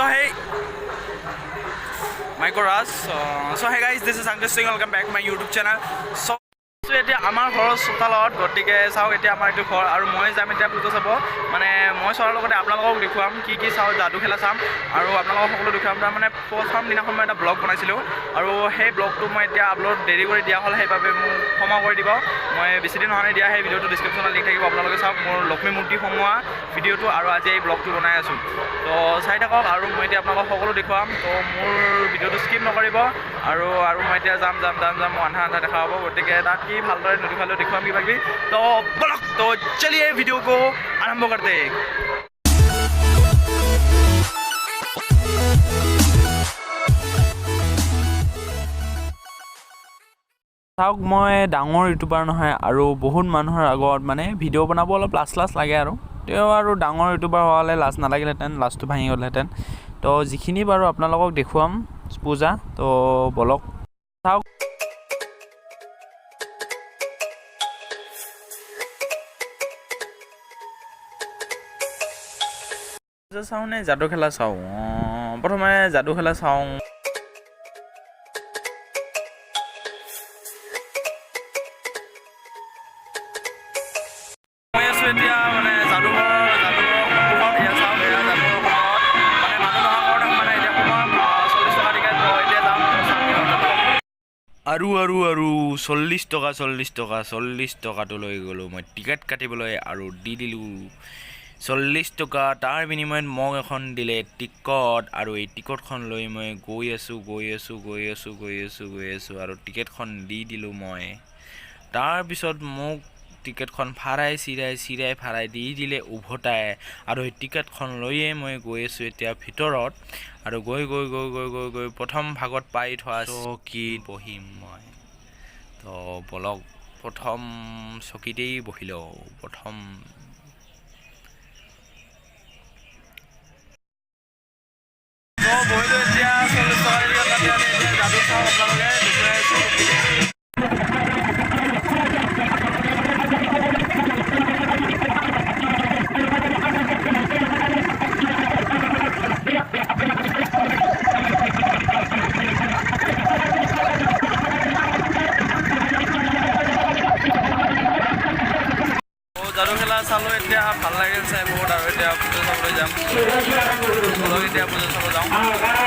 hey, Michael Ras. So hey guys, this is Ankit Singh. Welcome back to my YouTube channel. So এতিয়া আমাৰ ঘৰৰ চোতালত গতিকে চাওক এতিয়া আমাৰ এইটো ঘৰ আৰু মই যাম এতিয়া পুজো চাব মানে মই চোৱাৰ লগতে আপোনালোকক দেখুৱাম কি চাওঁ যাদু খেলা চাম আৰু আপোনালোকক সকলো দেখুৱাম তাৰমানে প্ৰথম দিনাখন মই এটা ব্লগ বনাইছিলোঁ আৰু সেই ব্লগটো মই এতিয়া আপলোড দেৰি কৰি দিয়া হ'ল সেইবাবে মোক ক্ষমা কৰি দিব মই বেছি দিন হোৱা নাই দিয়া সেই ভিডিঅ'টো ডিছক্ৰিপশ্যনত লিংক থাকিব আপোনালোকে চাওক মোৰ লক্ষ্মী মূৰ্তি সোমোৱা ভিডিঅ'টো আৰু আজি এই ব্লগটো বনাই আছোঁ তো চাই থাকক আৰু মই এতিয়া আপোনালোকক সকলো দেখুৱাম তো মোৰ ভিডিঅ'টো স্কিপ নকৰিব আৰু মই এতিয়া যাম মই আন্ধা দেখা হ'ব গতিকে তাত কি ভালদৰে নদীফালেও দেখুৱাম কিবা কিবি তো বলক তো চলিয়ে ভিডিঅ' को আৰম্ভ करते हैं চাওক মই ডাঙৰ ইউটিউবাৰ নহয় আৰু বহুত মানুহৰ আগত মানে ভিডিঅ' বনাব অলপ লাজ লাগে আৰু তেওঁ আৰু ডাঙৰ ইউটিউবাৰ হোৱালে লাজ নালাগিলহেঁতেন লাজটো ভাঙি গ'লহেঁতেন তো যিখিনি বাৰু আপোনালোকক দেখুৱাম পূজা তো বলক চাওক চাওঁ নে যাদু খেলা চাওঁ প্ৰথমে যাদু খেলা চাওঁ মই আছোঁ এতিয়া মানে যাদুঘৰ সন্মুখত এয়া চাওঁ এয়া যাদুঘৰ মানে মানুহ নোহোৱাৰ কাৰণে মানে এতিয়া সময় 40 টকা টিকেট এতিয়া যাম আৰু 40 টকাটো লৈ গ'লোঁ মই টিকেট কাটিবলৈ আৰু দি দিলোঁ 40 টকা তাৰ বিনিময়ত মোক এখন দিলে টিকট আৰু এই টিকটখন লৈ মই গৈ আছোঁ আৰু টিকেটখন দি দিলোঁ মই তাৰপিছত মোক টিকেটখন ভাড়াই দি দিলে উভতাই আৰু এই টিকেটখন লৈয়ে মই গৈ আছোঁ এতিয়া ভিতৰত আৰু গৈ প্ৰথম ভাগত পাই থোৱা চকীত বহিম মই তো বলক প্ৰথম চকীতেই বহি লওঁ প্ৰথম বহিলোঁ এতিয়া 40 টকা যাদু চাওঁ আপোনালোকে দেখুৱাই আছোঁ যাদু খেলা চালোঁ এতিয়া ভাল লাগিল চাই বহুত আৰু এতিয়া পূজা চাবলৈ যাম এতিয়া পূজা চাব যাওঁ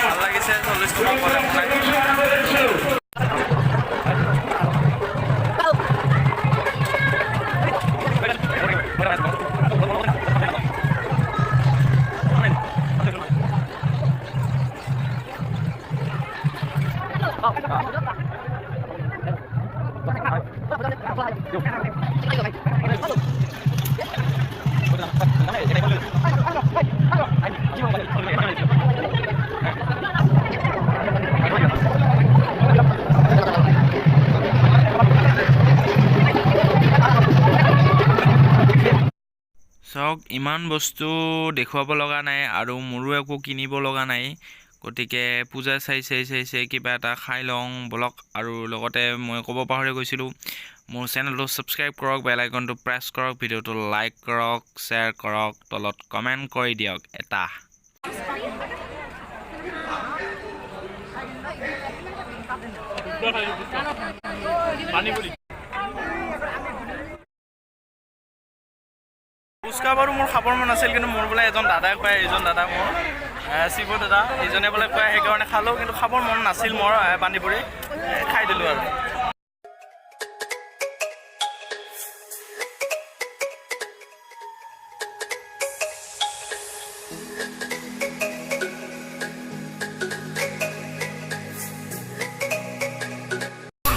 ভাল লাগিছে 40 টকা পালে বনাই চাওক ইমান বস্তু দেখুৱাব লগা নাই আৰু মোৰো একো কিনিব লগা নাই গতিকে পূজা চাই কিবা এটা খাই লওঁ বলক আৰু লগতে মই ক'ব পাহৰি গৈছিলোঁ মোৰ চেনেলটো ছাবস্ক্ৰাইব কৰক বেল আইকনটো প্ৰেছ কৰক ভিডিঅ'টো লাইক কৰক শ্বেয়াৰ কৰক তলত কমেণ্ট কৰি দিয়ক এটা ফুচকা বাৰু মোৰ খাবৰ মন আছিল কিন্তু মোৰ বোলে এজন দাদাই খুৱাই এইজন দাদা মোৰ শিৱ দাদা এইজনে বোলে খুৱাই সেইকাৰণে খালোঁ কিন্তু খাবৰ মন নাছিল মোৰ বান্ধি খাই দিলোঁ আৰু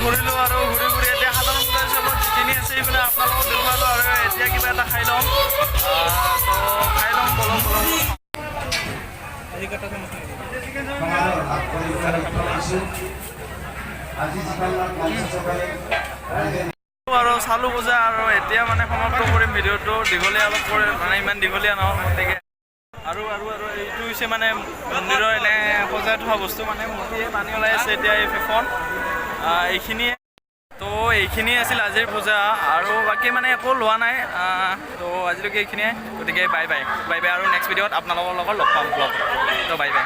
ঘূৰিলোঁ আৰু ঘূৰি এতিয়া সাধাৰণ পূজা হিচাপত যিখিনি আছে সেইবিলাক আপোনালোকক দেখুৱালোঁ আৰু এতিয়া কিবা এটা খাই ল'ম বলক আৰু চালোঁ পূজা আৰু এতিয়া মানে সমাপ্ত কৰিম ভিডিঅ'টো দীঘলীয়া অলপ কৰি মানে ইমান দীঘলীয়া নহ'ল গতিকে আৰু এইটো হৈছে মানে মন্দিৰৰ এনে সজাই থোৱা বস্তু মানে মূৰ্তিয়ে পানী ওলাই আছে এতিয়া এই ফেফন এইখিনিয়ে তো এইখিনি আছিল আজিৰ পূজা আৰু বাকী মানে একো লোৱা নাই তো আজিলৈকে এইখিনিয়ে গতিকে বাই বাই আৰু নেক্সট ভিডিঅ'ত আপোনালোকৰ লগত লগ পাম ব্লগ তো বাই বাই।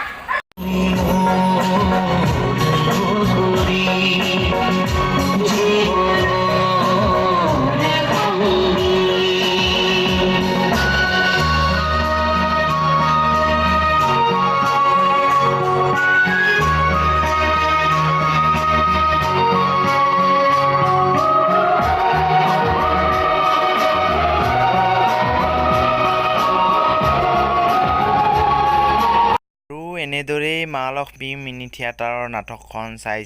এনেদৰেই মা লক্ষ্মী মিনি থিয়েটাৰৰ নাটকখন চাই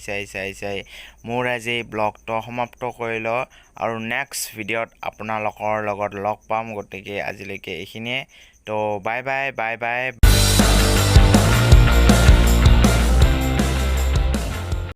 মোৰ আজি ব্লগটো সমাপ্ত কৰিলোঁ আৰু নেক্সট ভিডিঅ'ত আপোনালোকৰ লগত লগ পাম। গতিকে আজিলৈকে এইখিনিয়ে। তো বাই বাই।